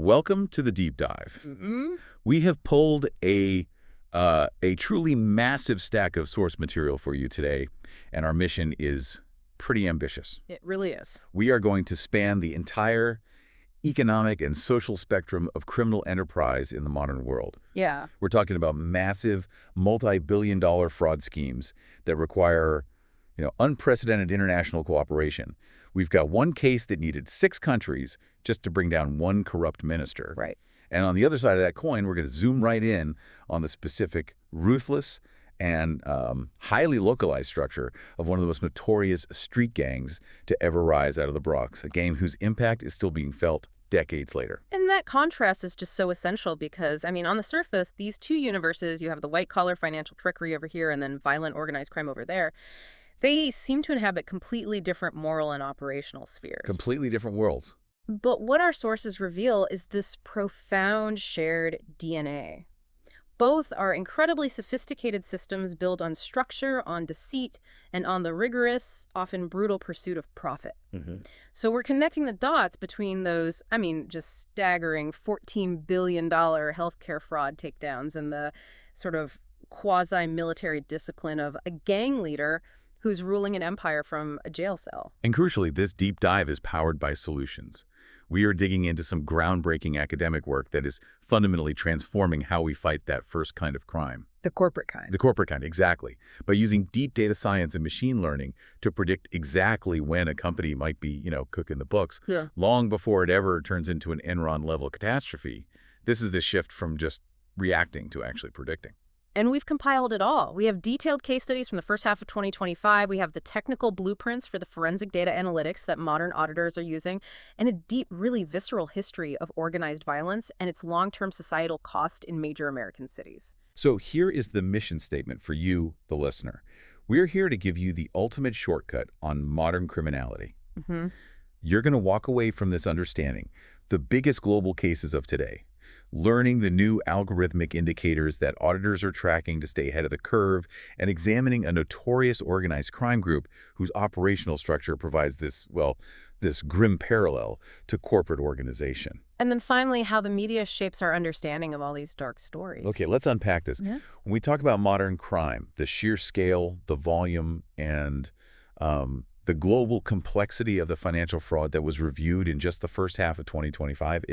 Welcome to the deep dive. Mm-hmm. We have pulled a truly massive stack of source material for you today, and our mission is pretty ambitious. It really is. We are going to span the entire economic and social spectrum of criminal enterprise in the modern world. Yeah. We're talking about massive, multi-billion-dollar fraud schemes that require, unprecedented international cooperation. We've got one case that needed 6 countries just to bring down one corrupt minister. Right. And on the other side of that coin, we're going to zoom right in on the specific ruthless and highly localized structure of one of the most notorious street gangs to ever rise out of the Bronx, a gang whose impact is still being felt decades later. And that contrast is just so essential because, on the surface, these two universes, you have the white-collar financial trickery over here and then violent organized crime over there, they seem to inhabit completely different moral and operational spheres. Completely different worlds. But what our sources reveal is this profound shared DNA. Both are incredibly sophisticated systems built on structure, on deceit, and on the rigorous, often brutal pursuit of profit. Mm-hmm. So we're connecting the dots between those, just staggering $14 billion healthcare fraud takedowns and the sort of quasi-military discipline of a gang leader who's ruling an empire from a jail cell. And crucially, this deep dive is powered by Solutions. We are digging into some groundbreaking academic work that is fundamentally transforming how we fight that first kind of crime. The corporate kind. The corporate kind, exactly. By using deep data science and machine learning to predict exactly when a company might be, cooking the books, long before it ever turns into an Enron-level catastrophe. This is the shift from just reacting to actually predicting. And we've compiled it all. We have detailed case studies from the first half of 2025. We have the technical blueprints for the forensic data analytics that modern auditors are using, and a deep, really visceral history of organized violence and its long-term societal cost in major American cities. So here is the mission statement for you, the listener. We're here to give you the ultimate shortcut on modern criminality. Mm-hmm. You're going to walk away from this understanding the biggest global cases of today, learning the new algorithmic indicators that auditors are tracking to stay ahead of the curve, and examining a notorious organized crime group whose operational structure provides this grim parallel to corporate organization. And then finally, how the media shapes our understanding of all these dark stories. Okay, let's unpack this. Yeah. When we talk about modern crime, the sheer scale, the volume, and the global complexity of the financial fraud that was reviewed in just the first half of 2025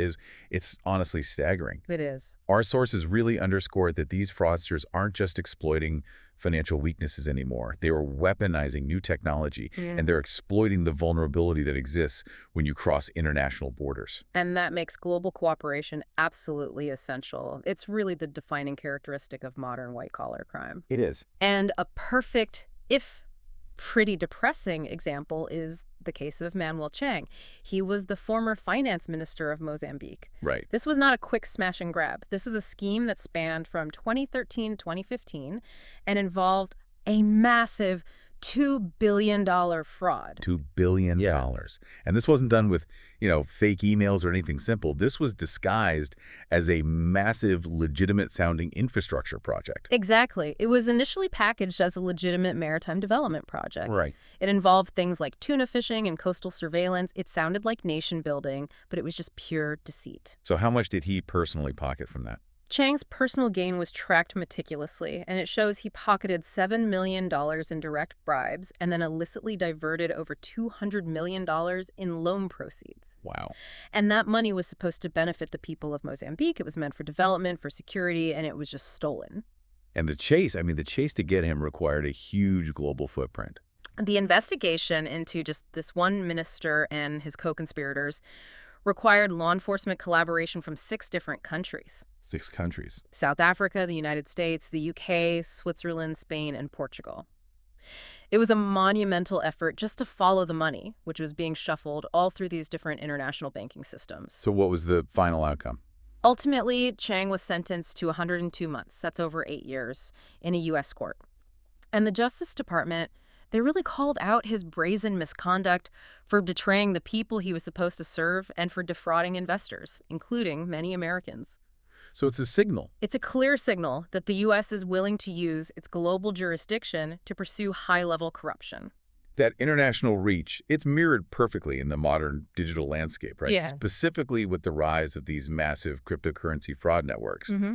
it's honestly staggering. It is. Our sources really underscore that these fraudsters aren't just exploiting financial weaknesses anymore. They are weaponizing new technology, and they're exploiting the vulnerability that exists when you cross international borders. And that makes global cooperation absolutely essential. It's really the defining characteristic of modern white-collar crime. It is. And a perfect, if pretty depressing example is the case of Manuel Chang. He was the former finance minister of Mozambique. Right. This was not a quick smash and grab. This was a scheme that spanned from 2013 to 2015 and involved a massive $2 billion fraud. $2 billion. Yeah. And this wasn't done with, fake emails or anything simple. This was disguised as a massive, legitimate-sounding infrastructure project. Exactly. It was initially packaged as a legitimate maritime development project. Right. It involved things like tuna fishing and coastal surveillance. It sounded like nation building, but it was just pure deceit. So how much did he personally pocket from that? Chang's personal gain was tracked meticulously, and it shows he pocketed $7 million in direct bribes and then illicitly diverted over $200 million in loan proceeds. Wow. And that money was supposed to benefit the people of Mozambique. It was meant for development, for security, and it was just stolen. And the chase to get him required a huge global footprint. The investigation into just this one minister and his co-conspirators required law enforcement collaboration from 6 different countries. 6 countries. South Africa, the United States, the UK, Switzerland, Spain, and Portugal. It was a monumental effort just to follow the money, which was being shuffled all through these different international banking systems. So what was the final outcome? Ultimately, Chang was sentenced to 102 months. That's over 8 years in a U.S. court. And the Justice Department, they really called out his brazen misconduct for betraying the people he was supposed to serve and for defrauding investors, including many Americans. So it's a signal. It's a clear signal that the U.S. is willing to use its global jurisdiction to pursue high-level corruption. That international reach, it's mirrored perfectly in the modern digital landscape, right? Yeah. Specifically with the rise of these massive cryptocurrency fraud networks. hmm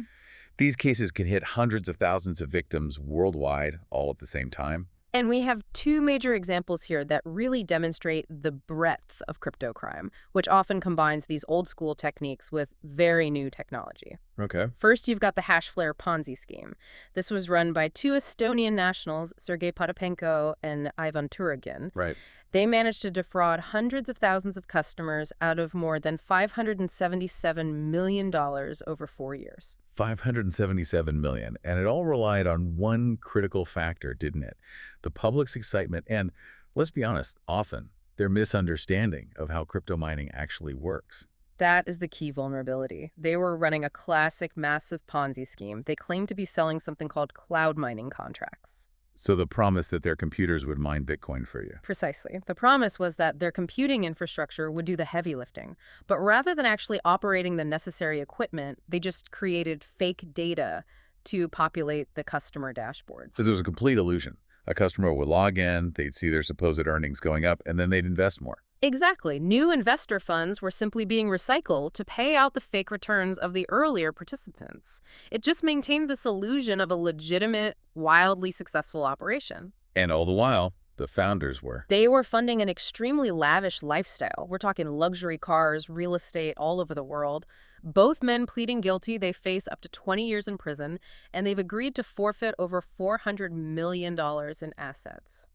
These cases can hit hundreds of thousands of victims worldwide all at the same time. And we have two major examples here that really demonstrate the breadth of crypto crime, which often combines these old school techniques with very new technology. Okay. First, you've got the Hashflare Ponzi scheme. This was run by two Estonian nationals, Sergei Potapenko and Ivan Turagin. Right. They managed to defraud hundreds of thousands of customers out of more than $577 million over 4 years. 577 million. And it all relied on one critical factor, didn't it? The public's excitement and, let's be honest, often their misunderstanding of how crypto mining actually works. That is the key vulnerability. They were running a classic massive Ponzi scheme. They claimed to be selling something called cloud mining contracts. So the promise that their computers would mine Bitcoin for you. Precisely. The promise was that their computing infrastructure would do the heavy lifting. But rather than actually operating the necessary equipment, they just created fake data to populate the customer dashboards. So there was a complete illusion. A customer would log in, they'd see their supposed earnings going up, and then they'd invest more. Exactly. New investor funds were simply being recycled to pay out the fake returns of the earlier participants. It just maintained this illusion of a legitimate, wildly successful operation. And all the while, the founders were. They were funding an extremely lavish lifestyle. We're talking luxury cars, real estate all over the world. Both men pleading guilty, they face up to 20 years in prison, and they've agreed to forfeit over $400 million in assets.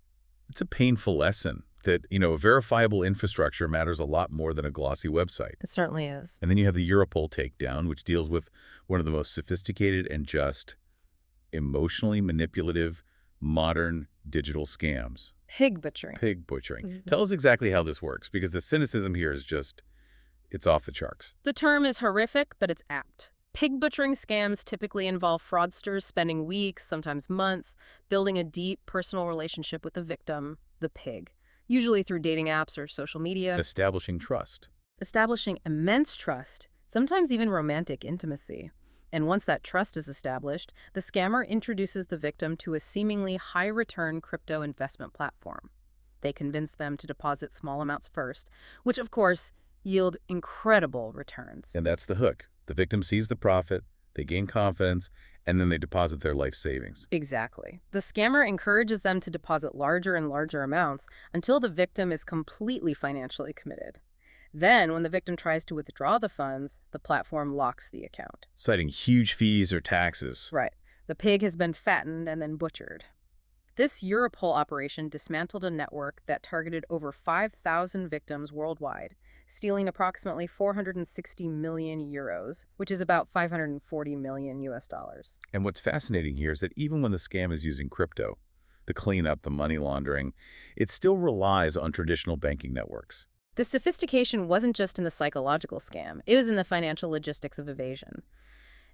It's a painful lesson that, a verifiable infrastructure matters a lot more than a glossy website. It certainly is. And then you have the Europol takedown, which deals with one of the most sophisticated and just, emotionally manipulative, modern digital scams. Pig butchering. Pig butchering. Mhm. Tell us exactly how this works, because the cynicism here is just, it's off the charts. The term is horrific, but it's apt. Pig butchering scams typically involve fraudsters spending weeks, sometimes months, building a deep personal relationship with the victim, the pig, usually through dating apps or social media. Establishing trust. Establishing immense trust, sometimes even romantic intimacy. And once that trust is established, the scammer introduces the victim to a seemingly high-return crypto investment platform. They convince them to deposit small amounts first, which, of course, yield incredible returns. And that's the hook. The victim sees the profit, they gain confidence, and then they deposit their life savings. Exactly. The scammer encourages them to deposit larger and larger amounts until the victim is completely financially committed. Then, when the victim tries to withdraw the funds, the platform locks the account. Citing huge fees or taxes. Right. The pig has been fattened and then butchered. This Europol operation dismantled a network that targeted over 5,000 victims worldwide, stealing approximately 460 million euros, which is about 540 million US dollars. And what's fascinating here is that even when the scam is using crypto, the cleanup, the money laundering, it still relies on traditional banking networks. The sophistication wasn't just in the psychological scam, it was in the financial logistics of evasion.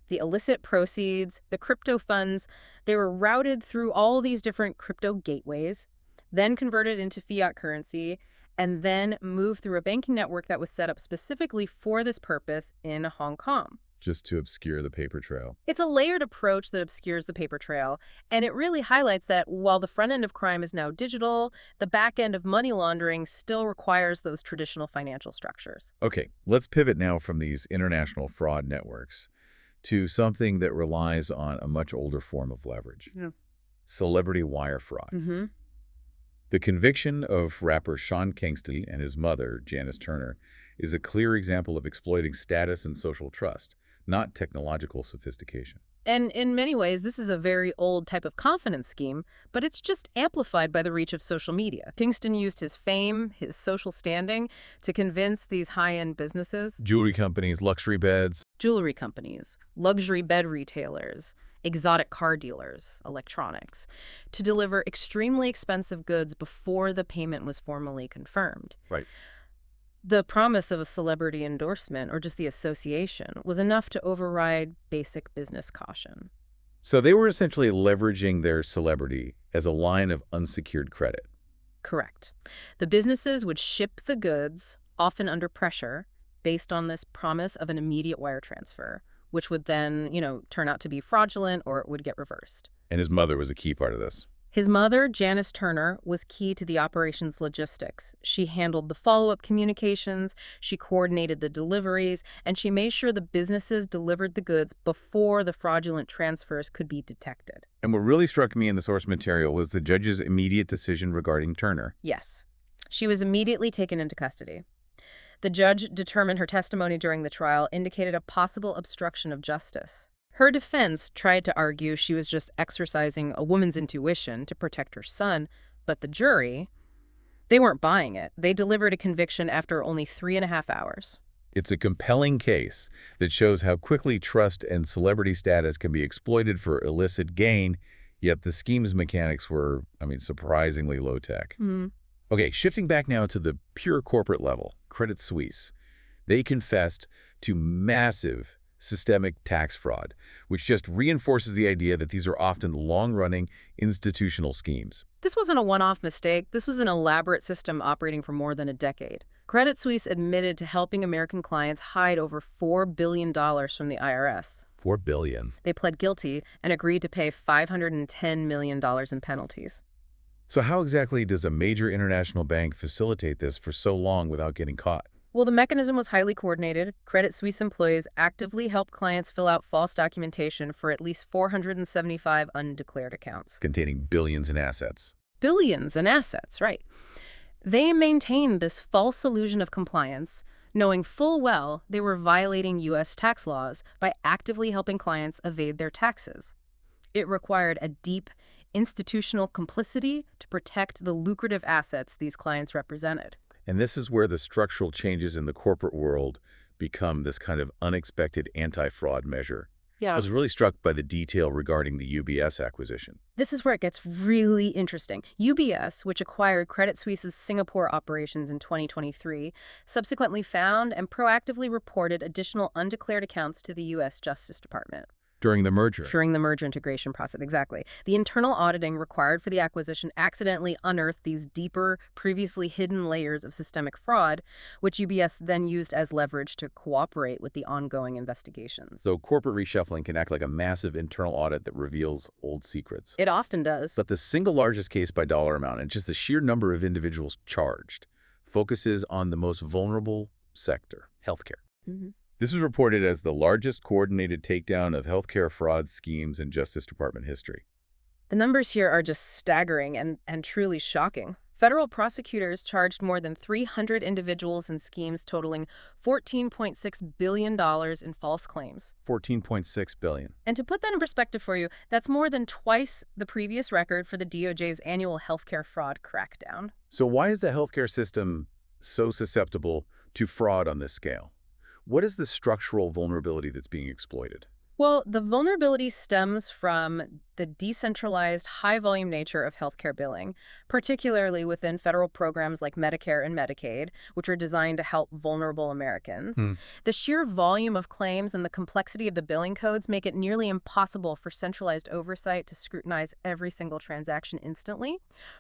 The illicit proceeds, the crypto funds, they were routed through all these different crypto gateways, then converted into fiat currency, and then moved through a banking network that was set up specifically for this purpose in Hong Kong. Just to obscure the paper trail. It's a layered approach that obscures the paper trail, and it really highlights that while the front end of crime is now digital, the back end of money laundering still requires those traditional financial structures. Okay, let's pivot now from these international fraud networks to something that relies on a much older form of leverage. Yeah. Celebrity wire fraud. Mm-hmm. The conviction of rapper Sean Kingston and his mother, Janice Turner, is a clear example of exploiting status and social trust, not technological sophistication. And in many ways, this is a very old type of confidence scheme, but it's just amplified by the reach of social media. Kingston used his fame, his social standing, to convince these high-end businesses, Jewelry companies, luxury beds. jewelry companies, luxury bed retailers, exotic car dealers, electronics, to deliver extremely expensive goods before the payment was formally confirmed. Right. The promise of a celebrity endorsement, or just the association, was enough to override basic business caution. So they were essentially leveraging their celebrity as a line of unsecured credit. Correct. The businesses would ship the goods, often under pressure, based on this promise of an immediate wire transfer, which would then, turn out to be fraudulent or it would get reversed. And his mother was a key part of this. His mother, Janice Turner, was key to the operation's logistics. She handled the follow-up communications, she coordinated the deliveries, and she made sure the businesses delivered the goods before the fraudulent transfers could be detected. And what really struck me in the source material was the judge's immediate decision regarding Turner. Yes, she was immediately taken into custody. The judge determined her testimony during the trial indicated a possible obstruction of justice. Her defense tried to argue she was just exercising a woman's intuition to protect her son, but the jury, they weren't buying it. They delivered a conviction after only 3.5 hours. It's a compelling case that shows how quickly trust and celebrity status can be exploited for illicit gain, yet the scheme's mechanics were, surprisingly low-tech. Okay, shifting back now to the pure corporate level, Credit Suisse. They confessed to massive systemic tax fraud, which just reinforces the idea that these are often long-running institutional schemes. This wasn't a one-off mistake. This was an elaborate system operating for more than a decade. Credit Suisse admitted to helping American clients hide over $4 billion from the IRS. $4 billion. They pled guilty and agreed to pay $510 million in penalties. So how exactly does a major international bank facilitate this for so long without getting caught? Well, the mechanism was highly coordinated. Credit Suisse employees actively helped clients fill out false documentation for at least 475 undeclared accounts. Containing billions in assets. Billions in assets, right. They maintained this false illusion of compliance, knowing full well they were violating U.S. tax laws by actively helping clients evade their taxes. It required a deep institutional complicity to protect the lucrative assets these clients represented. And this is where the structural changes in the corporate world become this kind of unexpected anti-fraud measure. Yeah. I was really struck by the detail regarding the UBS acquisition. This is where it gets really interesting. UBS, which acquired Credit Suisse's Singapore operations in 2023, subsequently found and proactively reported additional undeclared accounts to the U.S. Justice Department. During the merger. During the merger integration process, exactly. The internal auditing required for the acquisition accidentally unearthed these deeper, previously hidden layers of systemic fraud, which UBS then used as leverage to cooperate with the ongoing investigations. So corporate reshuffling can act like a massive internal audit that reveals old secrets. It often does. But the single largest case by dollar amount, and just the sheer number of individuals charged, focuses on the most vulnerable sector, healthcare. This was reported as the largest coordinated takedown of healthcare fraud schemes in Justice Department history. The numbers here are just staggering and truly shocking. Federal prosecutors charged more than 300 individuals in schemes totaling $14.6 billion in false claims. $14.6 billion. And to put that in perspective for you, that's more than twice the previous record for the DOJ's annual healthcare fraud crackdown. So why is the healthcare system so susceptible to fraud on this scale? What is the structural vulnerability that's being exploited? Well, the vulnerability stems from the decentralized, high-volume nature of healthcare billing, particularly within federal programs like Medicare and Medicaid, which are designed to help vulnerable Americans. The sheer volume of claims and the complexity of the billing codes make it nearly impossible for centralized oversight to scrutinize every single transaction instantly.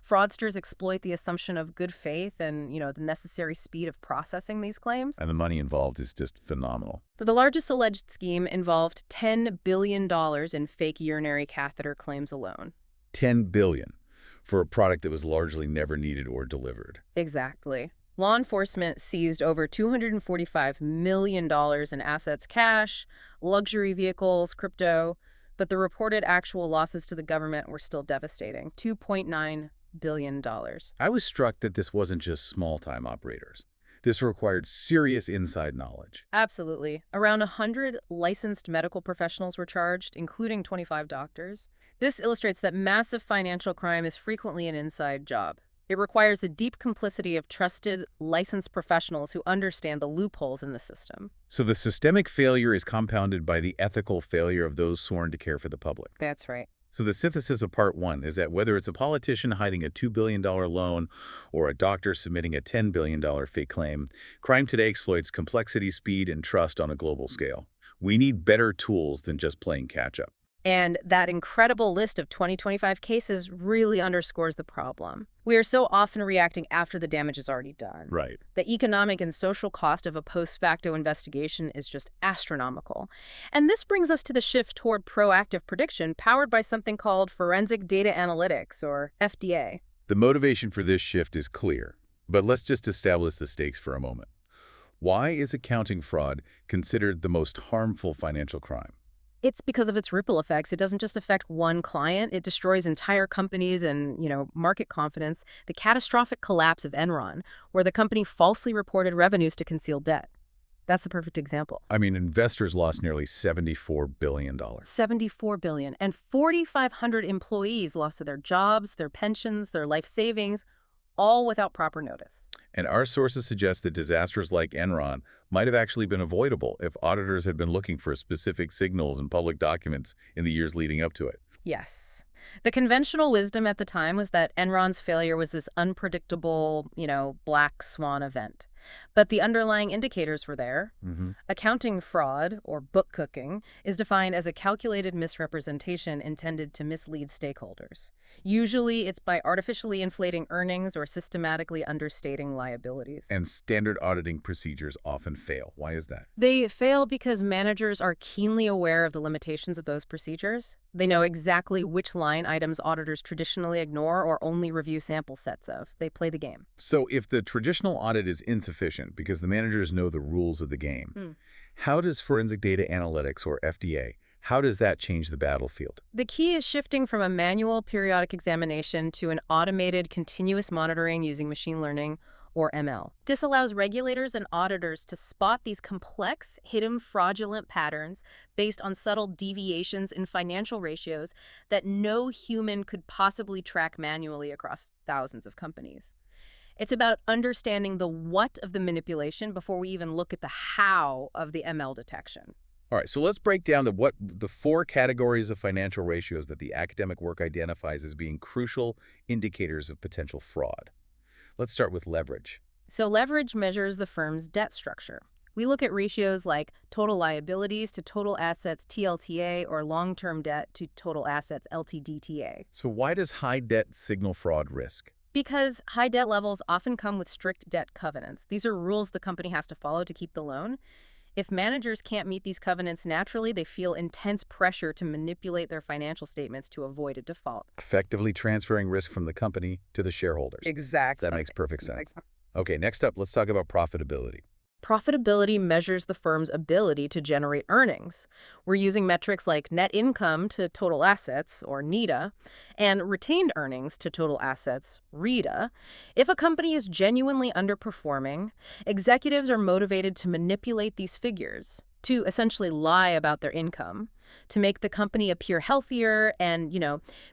Fraudsters exploit the assumption of good faith and, the necessary speed of processing these claims. And the money involved is just phenomenal. The largest alleged scheme involved $10 billion in fake urinary catheter claims alone. $10 billion for a product that was largely never needed or delivered. Exactly. Law enforcement seized over $245 million in assets, cash, luxury vehicles, crypto, but the reported actual losses to the government were still devastating, $2.9 billion. I was struck that this wasn't just small-time operators. This required serious inside knowledge. Absolutely. Around 100 licensed medical professionals were charged, including 25 doctors. This illustrates that massive financial crime is frequently an inside job. It requires the deep complicity of trusted, licensed professionals who understand the loopholes in the system. So the systemic failure is compounded by the ethical failure of those sworn to care for the public. That's right. So the synthesis of part one is that whether it's a politician hiding a $2 billion loan or a doctor submitting a $10 billion fake claim, crime today exploits complexity, speed, and trust on a global scale. We need better tools than just playing catch-up. And that incredible list of 2025 cases really underscores the problem. We are so often reacting after the damage is already done. Right. The economic and social cost of a post facto investigation is just astronomical. And this brings us to the shift toward proactive prediction powered by something called forensic data analytics, or FDA. The motivation for this shift is clear, but let's just establish the stakes for a moment. Why is accounting fraud considered the most harmful financial crime? It's because of its ripple effects. It doesn't just affect one client. It destroys entire companies and, market confidence. The catastrophic collapse of Enron, where the company falsely reported revenues to conceal debt. That's the perfect example. I mean, investors lost nearly $74 billion. $74 billion. And 4,500 employees lost their jobs, their pensions, their life savings, all without proper notice. And our sources suggest that disasters like Enron might have actually been avoidable if auditors had been looking for specific signals in public documents in the years leading up to it. Yes. The conventional wisdom at the time was that Enron's failure was this unpredictable, black swan event. But the underlying indicators were there. Accounting fraud, or book cooking, is defined as a calculated misrepresentation intended to mislead stakeholders. Usually, it's by artificially inflating earnings or systematically understating liabilities. And standard auditing procedures often fail. Why is that? They fail because managers are keenly aware of the limitations of those procedures. They know exactly which line items auditors traditionally ignore or only review sample sets of. They play the game. So if the traditional audit is insufficient because the managers know the rules of the game, how does forensic data analytics, or FDA, how does that change the battlefield? The key is shifting from a manual periodic examination to an automated continuous monitoring using machine learning, or ML. This allows regulators and auditors to spot these complex, hidden fraudulent patterns based on subtle deviations in financial ratios that no human could possibly track manually across thousands of companies. It's about understanding the what of the manipulation before we even look at the how of the ML detection. All right, so let's break down the four categories of financial ratios that the academic work identifies as being crucial indicators of potential fraud. Let's start with leverage. So leverage measures the firm's debt structure. We look at ratios like total liabilities to total assets TLTA or long-term debt to total assets LTDTA. So why does high debt signal fraud risk? Because high debt levels often come with strict debt covenants. These are rules the company has to follow to keep the loan. If managers can't meet these covenants naturally, they feel intense pressure to manipulate their financial statements to avoid a default. Effectively transferring risk from the company to the shareholders. Exactly. That makes perfect sense. Okay, next up, let's talk about profitability. Profitability measures the firm's ability to generate earnings. We're using metrics like net income to total assets, or NITA, and retained earnings to total assets, RETA. If a company is genuinely underperforming, executives are motivated to manipulate these figures, to essentially lie about their income, to make the company appear healthier and,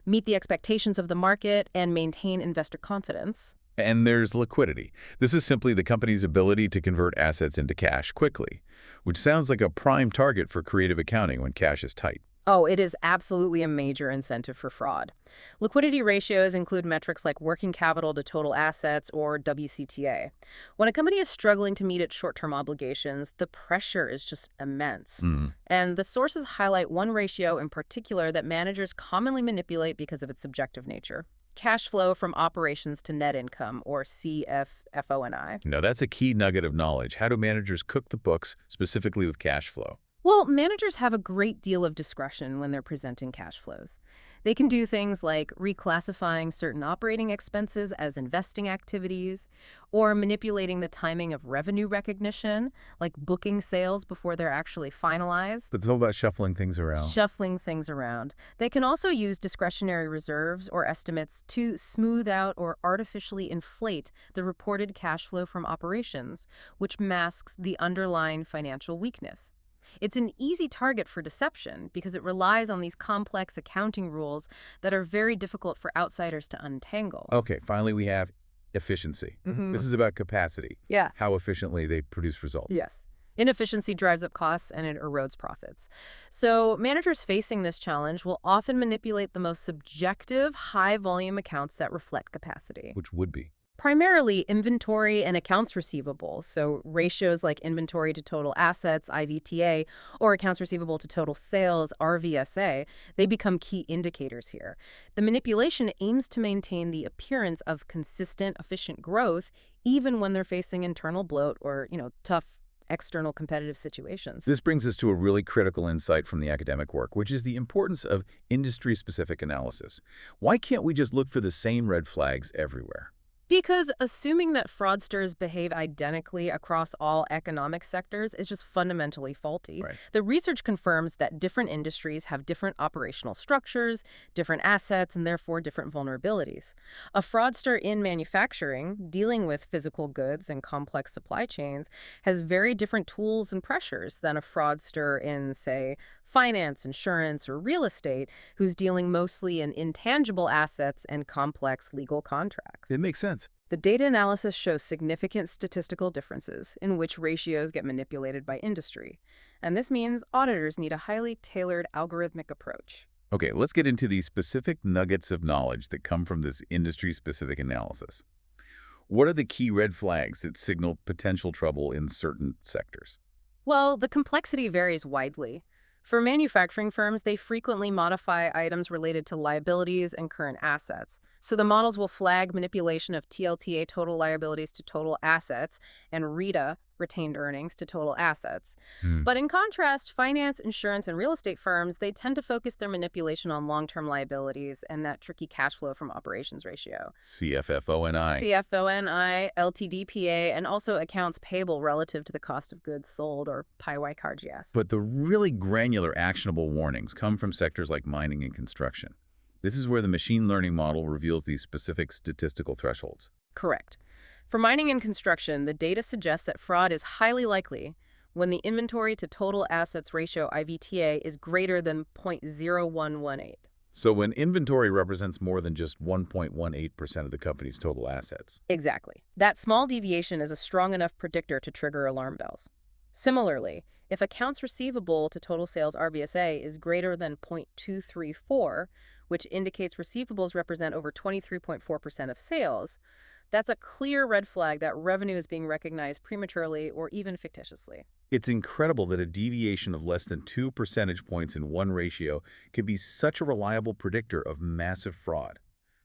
meet the expectations of the market and maintain investor confidence. And there's liquidity. This is simply the company's ability to convert assets into cash quickly, which sounds like a prime target for creative accounting when cash is tight. Oh, it is absolutely a major incentive for fraud. Liquidity ratios include metrics like working capital to total assets, or WCTA. When a company is struggling to meet its short-term obligations, the pressure is just immense. And the sources highlight one ratio in particular that managers commonly manipulate because of its subjective nature. Cash flow from operations to net income, or CFFO&I. Now, that's a key nugget of knowledge. How do managers cook the books, specifically with cash flow? Well, managers have a great deal of discretion when they're presenting cash flows. They can do things like reclassifying certain operating expenses as investing activities, or manipulating the timing of revenue recognition, like booking sales before they're actually finalized. It's all about shuffling things around. Shuffling things around. They can also use discretionary reserves or estimates to smooth out or artificially inflate the reported cash flow from operations, which masks the underlying financial weakness. It's an easy target for deception because it relies on these complex accounting rules that are very difficult for outsiders to untangle. Okay, finally we have efficiency. This is about capacity. Yeah. How efficiently they produce results. Yes. Inefficiency drives up costs and it erodes profits. So managers facing this challenge will often manipulate the most subjective, high-volume accounts that reflect capacity. Which would be? Primarily inventory and accounts receivable, so ratios like inventory to total assets, IVTA, or accounts receivable to total sales, RVSA, they become key indicators here. The manipulation aims to maintain the appearance of consistent, efficient growth, even when they're facing internal bloat or, tough external competitive situations. This brings us to a really critical insight from the academic work, which is the importance of industry-specific analysis. Why can't we just look for the same red flags everywhere? Because assuming that fraudsters behave identically across all economic sectors is just fundamentally faulty. Right. The research confirms that different industries have different operational structures, different assets, and therefore different vulnerabilities. A fraudster in manufacturing, dealing with physical goods and complex supply chains, has very different tools and pressures than a fraudster in, say, finance, insurance, or real estate, who's dealing mostly in intangible assets and complex legal contracts. It makes sense. The data analysis shows significant statistical differences in which ratios get manipulated by industry. And this means auditors need a highly tailored algorithmic approach. Okay, let's get into these specific nuggets of knowledge that come from this industry-specific analysis. What are the key red flags that signal potential trouble in certain sectors? Well, the complexity varies widely. For manufacturing firms, they frequently modify items related to liabilities and current assets. So the models will flag manipulation of TLTA, total liabilities to total assets, and RETA, retained earnings, to total assets. Hmm. But in contrast, finance, insurance, and real estate firms, they tend to focus their manipulation on long-term liabilities and that tricky cash flow from operations ratio. CFFONI. CFONI, LTDPA, and also accounts payable relative to the cost of goods sold, or PYYCRGS. But the really granular actionable warnings come from sectors like mining and construction. This is where the machine learning model reveals these specific statistical thresholds. Correct. For mining and construction, the data suggests that fraud is highly likely when the inventory to total assets ratio, IVTA, is greater than 0.0118. So when inventory represents more than just 1.18% of the company's total assets. Exactly. That small deviation is a strong enough predictor to trigger alarm bells. Similarly, if accounts receivable to total sales, RVSA, is greater than 0.234, which indicates receivables represent over 23.4% of sales, that's a clear red flag that revenue is being recognized prematurely or even fictitiously. It's incredible that a deviation of less than 2 percentage points in one ratio can be such a reliable predictor of massive fraud.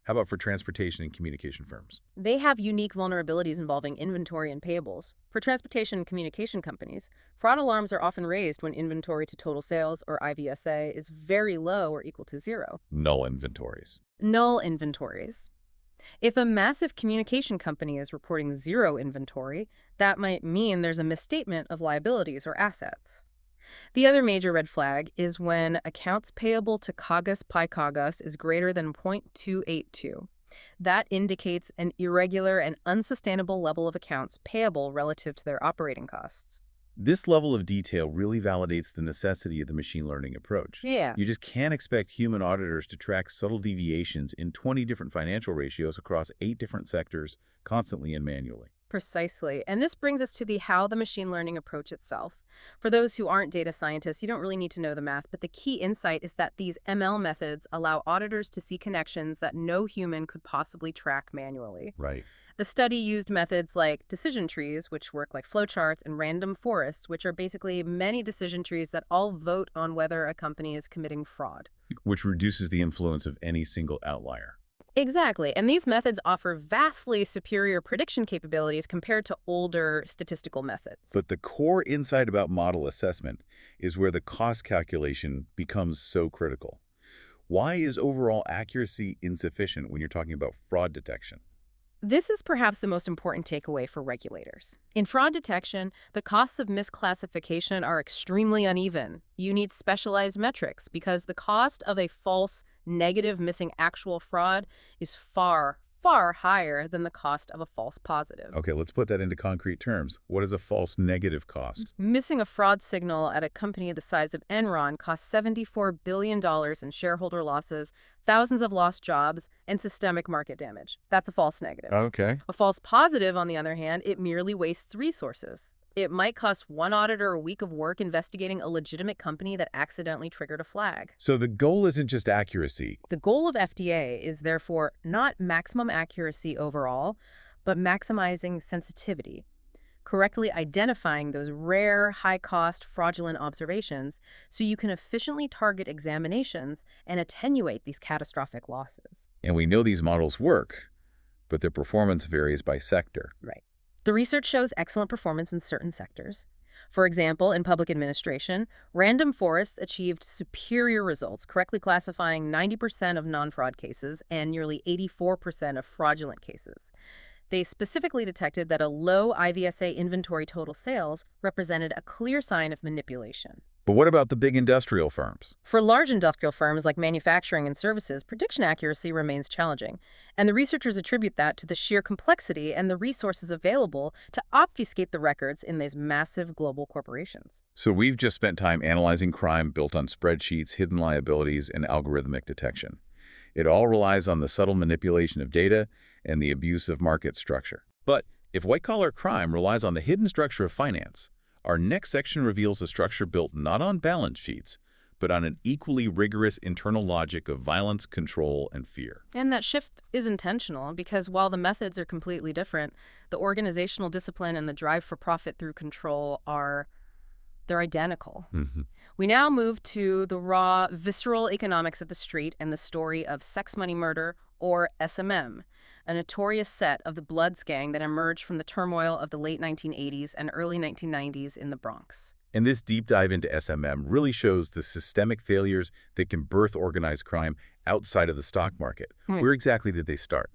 How about for transportation and communication firms? They have unique vulnerabilities involving inventory and payables. For transportation and communication companies, fraud alarms are often raised when inventory to total sales, or IVSA, is very low or equal to zero. Null inventories. Null inventories. If a massive communication company is reporting zero inventory, that might mean there's a misstatement of liabilities or assets. The other major red flag is when accounts payable to Kagas PyKagas is greater than 0.282. That indicates an irregular and unsustainable level of accounts payable relative to their operating costs. This level of detail really validates the necessity of the machine learning approach. Yeah. You just can't expect human auditors to track subtle deviations in 20 different financial ratios across 8 different sectors constantly and manually. Precisely. And this brings us to how the machine learning approach itself. For those who aren't data scientists, you don't really need to know the math, but the key insight is that these ML methods allow auditors to see connections that no human could possibly track manually. Right. The study used methods like decision trees, which work like flowcharts, and random forests, which are basically many decision trees that all vote on whether a company is committing fraud. Which reduces the influence of any single outlier. Exactly, and these methods offer vastly superior prediction capabilities compared to older statistical methods. But the core insight about model assessment is where the cost calculation becomes so critical. Why is overall accuracy insufficient when you're talking about fraud detection? This is perhaps the most important takeaway for regulators. In fraud detection, the costs of misclassification are extremely uneven. You need specialized metrics because the cost of a false negative missing actual fraud is far, far higher than the cost of a false positive. Okay, let's put that into concrete terms. What is a false negative cost? Missing a fraud signal at a company the size of Enron costs $74 billion in shareholder losses, thousands of lost jobs, and systemic market damage. That's a false negative. Okay. A false positive, on the other hand, it merely wastes resources. It might cost one auditor a week of work investigating a legitimate company that accidentally triggered a flag. So the goal isn't just accuracy. The goal of FDA is therefore not maximum accuracy overall, but maximizing sensitivity, correctly identifying those rare, high-cost, fraudulent observations so you can efficiently target examinations and attenuate these catastrophic losses. And we know these models work, but their performance varies by sector. Right. The research shows excellent performance in certain sectors. For example, in public administration, random forests achieved superior results, correctly classifying 90% of non-fraud cases and nearly 84% of fraudulent cases. They specifically detected that a low IVSA inventory total sales represented a clear sign of manipulation. But what about the big industrial firms? For large industrial firms like manufacturing and services, prediction accuracy remains challenging, and the researchers attribute that to the sheer complexity and the resources available to obfuscate the records in these massive global corporations. So we've just spent time analyzing crime built on spreadsheets, hidden liabilities, and algorithmic detection. It all relies on the subtle manipulation of data and the abuse of market structure. But if white-collar crime relies on the hidden structure of finance, our next section reveals a structure built not on balance sheets, but on an equally rigorous internal logic of violence, control, and fear. And that shift is intentional because while the methods are completely different, the organizational discipline and the drive for profit through control they're identical. We now move to the raw, visceral economics of the street and the story of sex money murder, or SMM, a notorious set of the Bloods gang that emerged from the turmoil of the late 1980s and early 1990s in the Bronx. And this deep dive into SMM really shows the systemic failures that can birth organized crime outside of the stock market. Where exactly did they start?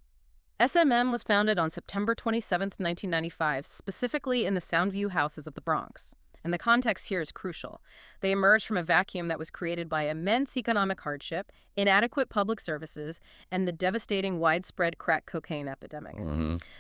SMM was founded on September 27, 1995, specifically in the Soundview Houses of the Bronx. And the context here is crucial. They emerged from a vacuum that was created by immense economic hardship, inadequate public services, and the devastating widespread crack cocaine epidemic.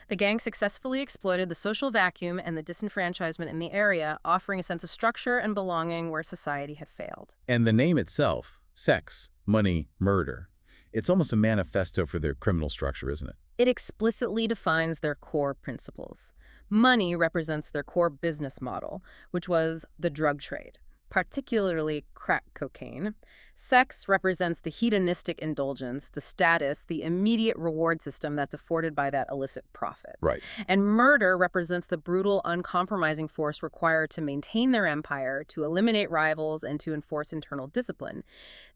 The gang successfully exploited the social vacuum and the disenfranchisement in the area, offering a sense of structure and belonging where society had failed. And the name itself, sex, money, murder, it's almost a manifesto for their criminal structure, isn't it? It explicitly defines their core principles. Money represents their core business model, which was the drug trade, particularly crack cocaine. Sex represents the hedonistic indulgence, the status, the immediate reward system that's afforded by that illicit profit. Right. And murder represents the brutal, uncompromising force required to maintain their empire, to eliminate rivals, and to enforce internal discipline.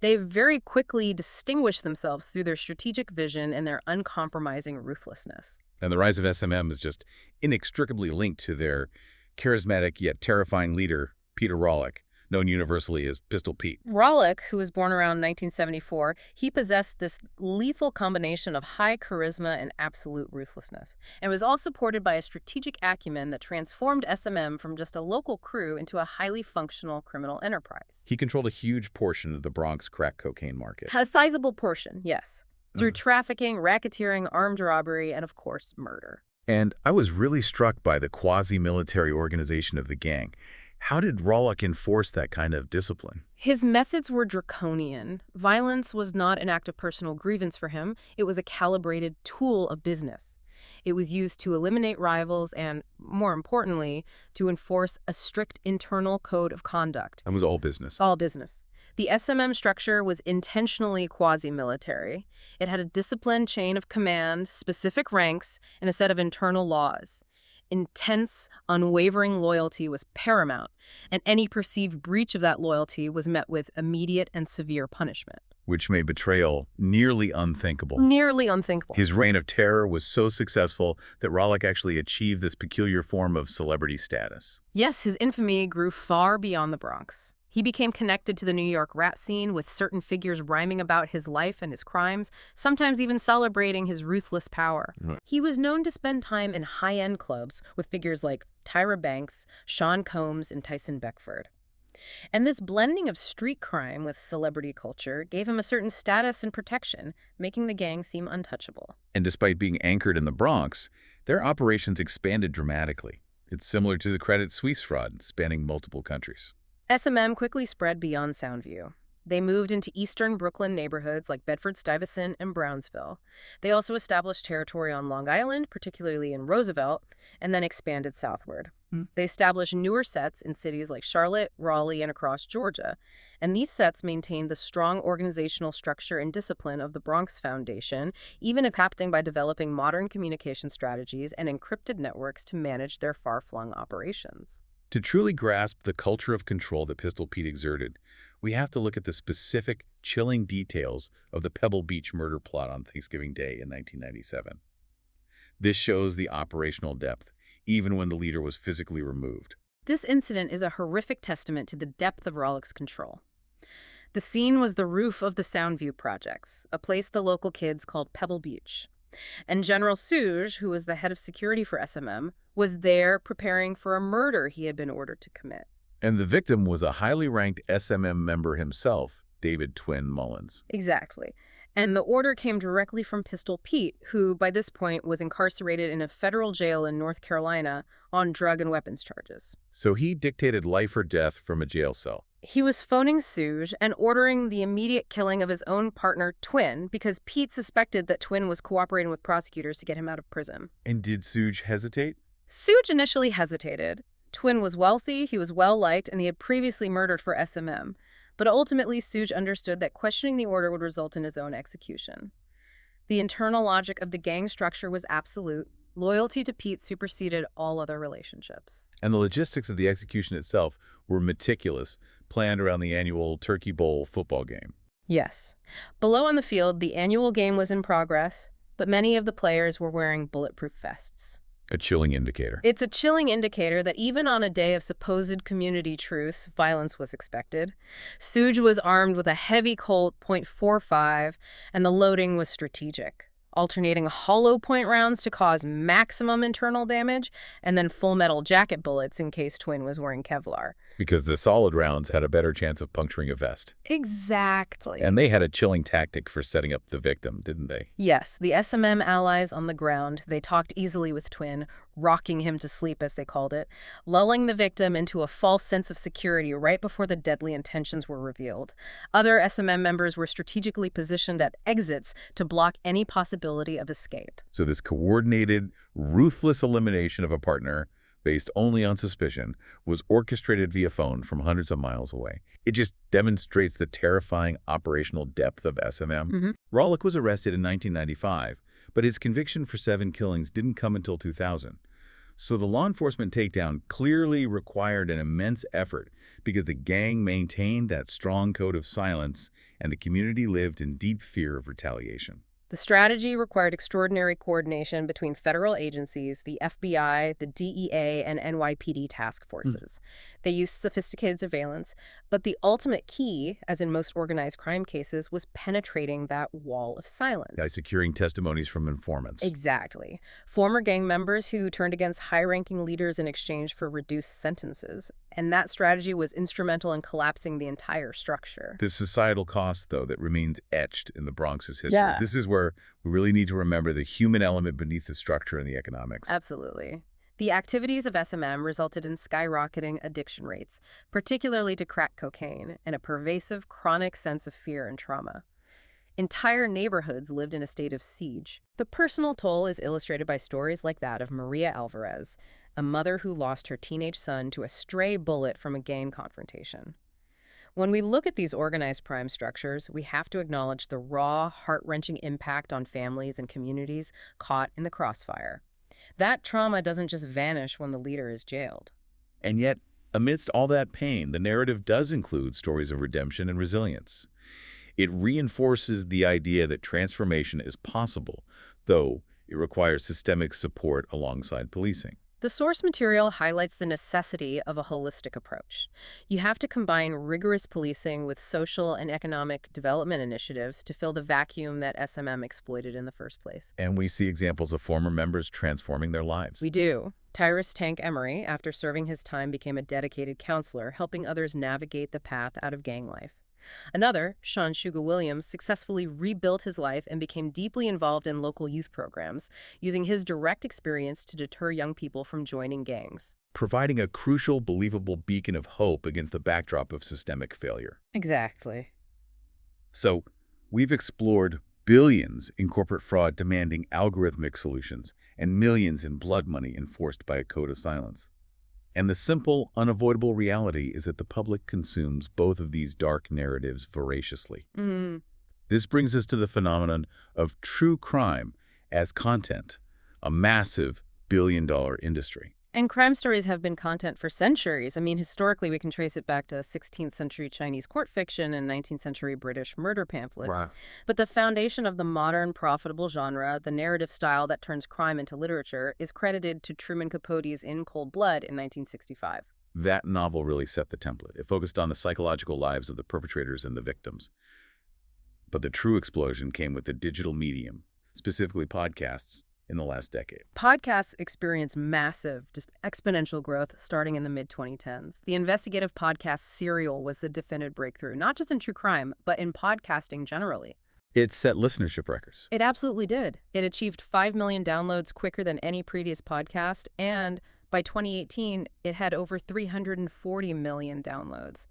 They very quickly distinguish themselves through their strategic vision and their uncompromising ruthlessness. And the rise of SMM is just inextricably linked to their charismatic yet terrifying leader, Peter Rollock, known universally as Pistol Pete. Rollock, who was born around 1974, he possessed this lethal combination of high charisma and absolute ruthlessness, and was all supported by a strategic acumen that transformed SMM from just a local crew into a highly functional criminal enterprise. He controlled a huge portion of the Bronx crack cocaine market. A sizable portion, yes, through trafficking, racketeering, armed robbery, and of course, murder. And I was really struck by the quasi-military organization of the gang. How did Rollock enforce that kind of discipline? His methods were draconian. Violence was not an act of personal grievance for him. It was a calibrated tool of business. It was used to eliminate rivals and, more importantly, to enforce a strict internal code of conduct. That was all business. All business. The SMM structure was intentionally quasi-military. It had a disciplined chain of command, specific ranks, and a set of internal laws. Intense, unwavering loyalty was paramount, and any perceived breach of that loyalty was met with immediate and severe punishment. Which made betrayal nearly unthinkable. Nearly unthinkable. His reign of terror was so successful that Rollock actually achieved this peculiar form of celebrity status. Yes, his infamy grew far beyond the Bronx. He became connected to the New York rap scene, with certain figures rhyming about his life and his crimes, sometimes even celebrating his ruthless power. He was known to spend time in high-end clubs with figures like Tyra Banks, Sean Combs, and Tyson Beckford. And this blending of street crime with celebrity culture gave him a certain status and protection, making the gang seem untouchable. And despite being anchored in the Bronx, their operations expanded dramatically. It's similar to the Credit Suisse fraud, spanning multiple countries. SMM quickly spread beyond Soundview. They moved into eastern Brooklyn neighborhoods like Bedford-Stuyvesant and Brownsville. They also established territory on Long Island, particularly in Roosevelt, and then expanded southward. They established newer sets in cities like Charlotte, Raleigh, and across Georgia. And these sets maintained the strong organizational structure and discipline of the Bronx Foundation, even adapting by developing modern communication strategies and encrypted networks to manage their far-flung operations. To truly grasp the culture of control that Pistol Pete exerted, we have to look at the specific, chilling details of the Pebble Beach murder plot on Thanksgiving Day in 1997. This shows the operational depth, even when the leader was physically removed. This incident is a horrific testament to the depth of Rollock's control. The scene was the roof of the Soundview projects, a place the local kids called Pebble Beach. And General Suge, who was the head of security for SMM, was there preparing for a murder he had been ordered to commit. And the victim was a highly ranked SMM member himself, David Twin Mullins. Exactly. And the order came directly from Pistol Pete, who by this point was incarcerated in a federal jail in North Carolina on drug and weapons charges. So he dictated life or death from a jail cell. He was phoning Suge and ordering the immediate killing of his own partner, Twin, because Pete suspected that Twin was cooperating with prosecutors to get him out of prison. And did Suge hesitate? Suge initially hesitated. Twin was wealthy, he was well-liked, and he had previously murdered for SMM. But ultimately, Suge understood that questioning the order would result in his own execution. The internal logic of the gang structure was absolute. Loyalty to Pete superseded all other relationships. And the logistics of the execution itself were meticulous, planned around the annual Turkey Bowl football game. Yes. Below on the field, the annual game was in progress, but many of the players were wearing bulletproof vests. A chilling indicator. It's a chilling indicator that even on a day of supposed community truce, violence was expected. Suge was armed with a heavy Colt .45, and the loading was strategic, alternating hollow point rounds to cause maximum internal damage, and then full metal jacket bullets in case Twin was wearing Kevlar. Because the solid rounds had a better chance of puncturing a vest. Exactly. And they had a chilling tactic for setting up the victim, didn't they? Yes, the SMM allies on the ground, they talked easily with Twin, rocking him to sleep, as they called it, lulling the victim into a false sense of security right before the deadly intentions were revealed. Other SMM members were strategically positioned at exits to block any possibility of escape. So this coordinated, ruthless elimination of a partner based only on suspicion, was orchestrated via phone from hundreds of miles away. It just demonstrates the terrifying operational depth of SMM. Rollock was arrested in 1995, but his conviction for 7 killings didn't come until 2000. So the law enforcement takedown clearly required an immense effort because the gang maintained that strong code of silence and the community lived in deep fear of retaliation. The strategy required extraordinary coordination between federal agencies, the FBI, the DEA, and NYPD task forces. They used sophisticated surveillance, but the ultimate key, as in most organized crime cases, was penetrating that wall of silence. By securing testimonies from informants. Exactly. Former gang members who turned against high-ranking leaders in exchange for reduced sentences. And that strategy was instrumental in collapsing the entire structure. The societal cost, though, that remains etched in the Bronx's history. Yeah. This is where we really need to remember the human element beneath the structure and the economics. Absolutely. The activities of SMM resulted in skyrocketing addiction rates, particularly to crack cocaine, and a pervasive, chronic sense of fear and trauma. Entire neighborhoods lived in a state of siege. The personal toll is illustrated by stories like that of Maria Alvarez, a mother who lost her teenage son to a stray bullet from a gang confrontation. When we look at these organized crime structures, we have to acknowledge the raw, heart-wrenching impact on families and communities caught in the crossfire. That trauma doesn't just vanish when the leader is jailed. And yet, amidst all that pain, the narrative does include stories of redemption and resilience. It reinforces the idea that transformation is possible, though it requires systemic support alongside policing. The source material highlights the necessity of a holistic approach. You have to combine rigorous policing with social and economic development initiatives to fill the vacuum that SMM exploited in the first place. And we see examples of former members transforming their lives. We do. Tyrus Tank Emery, after serving his time, became a dedicated counselor, helping others navigate the path out of gang life. Another, Sean Sugar Williams, successfully rebuilt his life and became deeply involved in local youth programs, using his direct experience to deter young people from joining gangs. Providing a crucial, believable beacon of hope against the backdrop of systemic failure. Exactly. So we've explored billions in corporate fraud demanding algorithmic solutions and millions in blood money enforced by a code of silence. And the simple, unavoidable reality is that the public consumes both of these dark narratives voraciously. Mm. This brings us to the phenomenon of true crime as content, a massive billion-dollar industry. And crime stories have been content for centuries. I mean, historically, we can trace it back to 16th century Chinese court fiction and 19th century British murder pamphlets. Right. But the foundation of the modern, profitable genre, the narrative style that turns crime into literature, is credited to Truman Capote's In Cold Blood in 1965. That novel really set the template. It focused on the psychological lives of the perpetrators and the victims. But the true explosion came with the digital medium, specifically podcasts, in the last decade. Podcasts experienced massive, just exponential growth starting in the mid-2010s. The investigative podcast Serial was the definitive breakthrough, not just in true crime, but in podcasting generally. It set listenership records. It absolutely did. It achieved 5 million downloads quicker than any previous podcast, and by 2018, it had over 340 million downloads.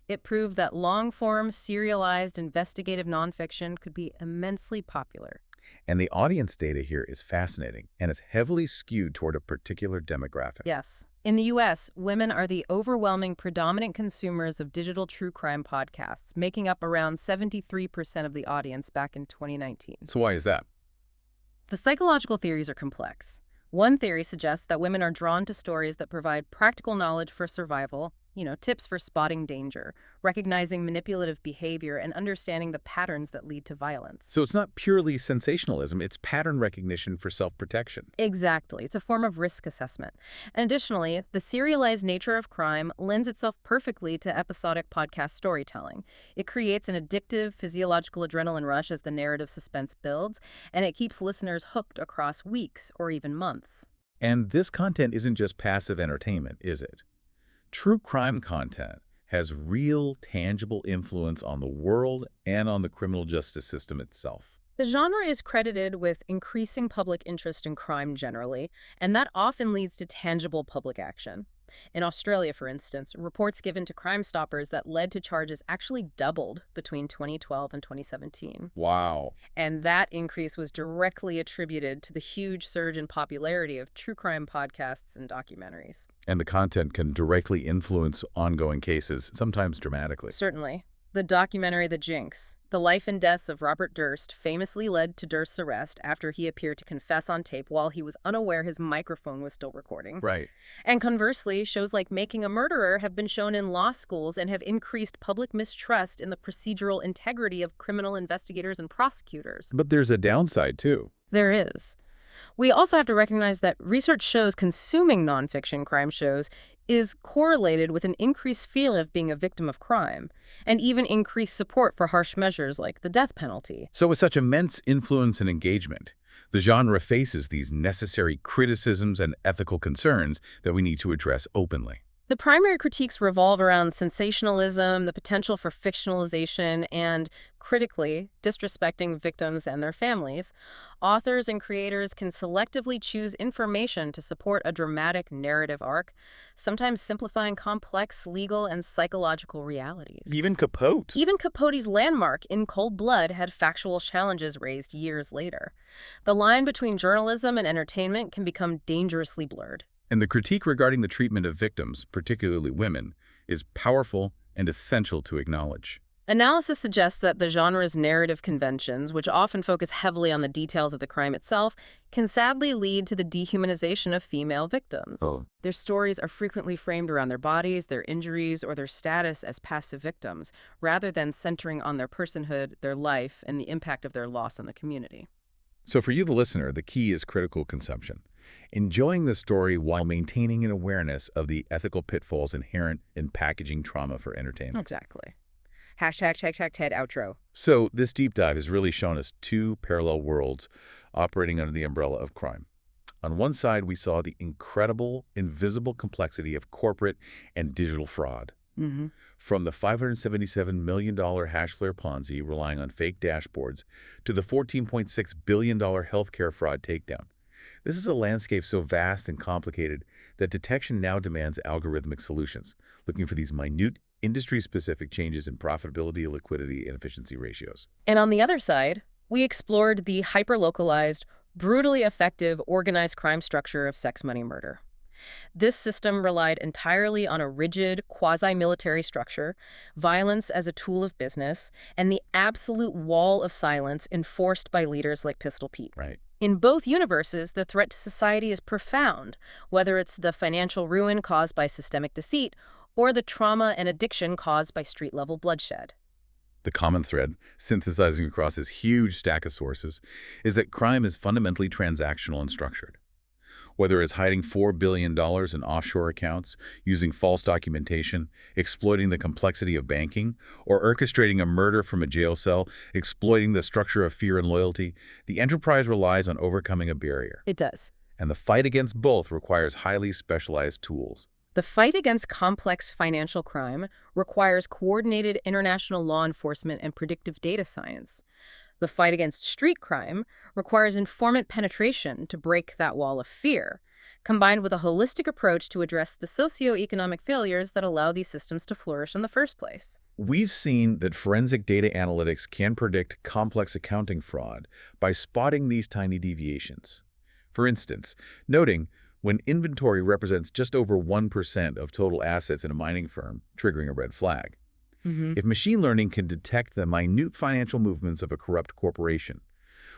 It proved that long-form, serialized investigative nonfiction could be immensely popular. And the audience data here is fascinating and is heavily skewed toward a particular demographic. Yes. In the U.S., women are the overwhelming predominant consumers of digital true crime podcasts, making up around 73% of the audience back in 2019. So why is that? The psychological theories are complex. One theory suggests that women are drawn to stories that provide practical knowledge for survival, tips for spotting danger, recognizing manipulative behavior, and understanding the patterns that lead to violence. So it's not purely sensationalism, it's pattern recognition for self-protection. Exactly. It's a form of risk assessment. And additionally, the serialized nature of crime lends itself perfectly to episodic podcast storytelling. It creates an addictive physiological adrenaline rush as the narrative suspense builds, and it keeps listeners hooked across weeks or even months. And this content isn't just passive entertainment, is it? True crime content has real, tangible influence on the world and on the criminal justice system itself. The genre is credited with increasing public interest in crime generally, and that often leads to tangible public action. In Australia, for instance, reports given to Crime Stoppers that led to charges actually doubled between 2012 and 2017. Wow. And that increase was directly attributed to the huge surge in popularity of true crime podcasts and documentaries. And the content can directly influence ongoing cases, sometimes dramatically. Certainly. The documentary The Jinx, The Life and Deaths of Robert Durst, famously led to Durst's arrest after he appeared to confess on tape while he was unaware his microphone was still recording. Right. And conversely, shows like Making a Murderer have been shown in law schools and have increased public mistrust in the procedural integrity of criminal investigators and prosecutors. But there's a downside, too. There is. We also have to recognize that research shows consuming nonfiction crime shows is correlated with an increased feeling of being a victim of crime, and even increased support for harsh measures like the death penalty. So with such immense influence and engagement, the genre faces these necessary criticisms and ethical concerns that we need to address openly. The primary critiques revolve around sensationalism, the potential for fictionalization, and, critically, disrespecting victims and their families. Authors and creators can selectively choose information to support a dramatic narrative arc, sometimes simplifying complex legal and psychological realities. Even Capote. Even Capote's landmark, In Cold Blood, had factual challenges raised years later. The line between journalism and entertainment can become dangerously blurred. And the critique regarding the treatment of victims, particularly women, is powerful and essential to acknowledge. Analysis suggests that the genre's narrative conventions, which often focus heavily on the details of the crime itself, can sadly lead to the dehumanization of female victims. Their stories are frequently framed around their bodies, their injuries, or their status as passive victims, rather than centering on their personhood, their life, and the impact of their loss on the community. So for you, the listener, the key is critical consumption. Enjoying the story while maintaining an awareness of the ethical pitfalls inherent in packaging trauma for entertainment. Exactly. #TED outro. So this deep dive has really shown us two parallel worlds operating under the umbrella of crime. On one side, we saw the incredible, invisible complexity of corporate and digital fraud. From the $577 million Hashflare Ponzi relying on fake dashboards to the $14.6 billion healthcare fraud takedown. This is a landscape so vast and complicated that detection now demands algorithmic solutions, looking for these minute, industry-specific changes in profitability, liquidity, and efficiency ratios. And on the other side, we explored the hyper-localized, brutally effective, organized crime structure of sex money murder. This system relied entirely on a rigid, quasi-military structure, violence as a tool of business, and the absolute wall of silence enforced by leaders like Pistol Pete. Right. In both universes, the threat to society is profound, whether it's the financial ruin caused by systemic deceit or the trauma and addiction caused by street-level bloodshed. The common thread, synthesizing across this huge stack of sources, is that crime is fundamentally transactional and structured. Whether it's hiding $4 billion in offshore accounts, using false documentation, exploiting the complexity of banking, or orchestrating a murder from a jail cell, exploiting the structure of fear and loyalty, the enterprise relies on overcoming a barrier. It does. And the fight against both requires highly specialized tools. The fight against complex financial crime requires coordinated international law enforcement and predictive data science. The fight against street crime requires informant penetration to break that wall of fear, combined with a holistic approach to address the socioeconomic failures that allow these systems to flourish in the first place. We've seen that forensic data analytics can predict complex accounting fraud by spotting these tiny deviations. For instance, noting when inventory represents just over 1% of total assets in a mining firm, triggering a red flag. If machine learning can detect the minute financial movements of a corrupt corporation,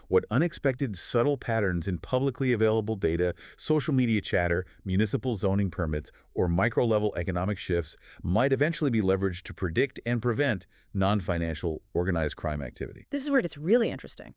what unexpected subtle patterns in publicly available data, social media chatter, municipal zoning permits, or micro-level economic shifts might eventually be leveraged to predict and prevent non-financial organized crime activity. This is where it's really interesting.